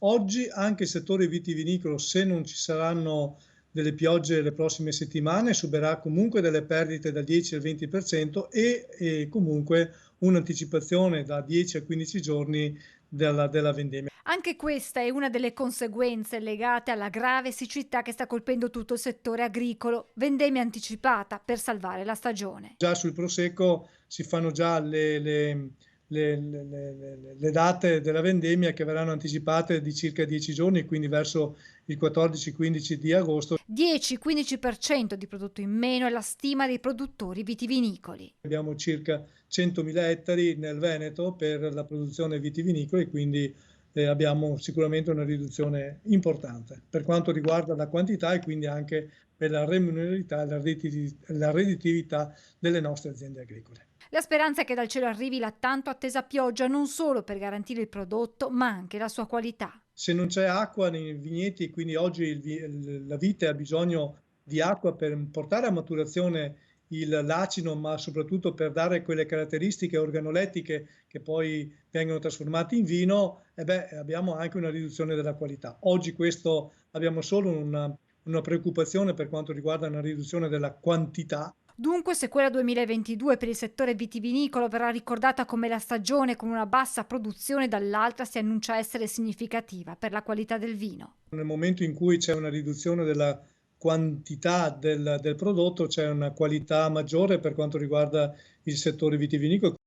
Oggi anche il settore vitivinicolo, se non ci saranno delle piogge le prossime settimane, subirà comunque delle perdite dal 10 al 20% e comunque un'anticipazione da 10 a 15 giorni della vendemmia. Anche questa è una delle conseguenze legate alla grave siccità che sta colpendo tutto il settore agricolo, vendemmia anticipata per salvare la stagione. Già sul prosecco si fanno già le date della vendemmia che verranno anticipate di circa 10 giorni, quindi verso il 14-15 di agosto. 10-15% di prodotto in meno è la stima dei produttori vitivinicoli. Abbiamo circa 100.000 ettari nel Veneto per la produzione vitivinicola e quindi abbiamo sicuramente una riduzione importante per quanto riguarda la quantità e quindi anche per la remuneratività e la redditività delle nostre aziende agricole. La speranza è che dal cielo arrivi la tanto attesa pioggia non solo per garantire il prodotto, ma anche la sua qualità. Se non c'è acqua nei vigneti, quindi oggi la vite ha bisogno di acqua per portare a maturazione l'acino, ma soprattutto per dare quelle caratteristiche organolettiche che poi vengono trasformate in vino, abbiamo anche una riduzione della qualità. Oggi questo abbiamo solo una preoccupazione per quanto riguarda una riduzione della quantità. Dunque, se quella 2022 per il settore vitivinicolo verrà ricordata come la stagione con una bassa produzione, dall'altra si annuncia essere significativa per la qualità del vino. Nel momento in cui c'è una riduzione della quantità del prodotto, c'è una qualità maggiore per quanto riguarda il settore vitivinicolo.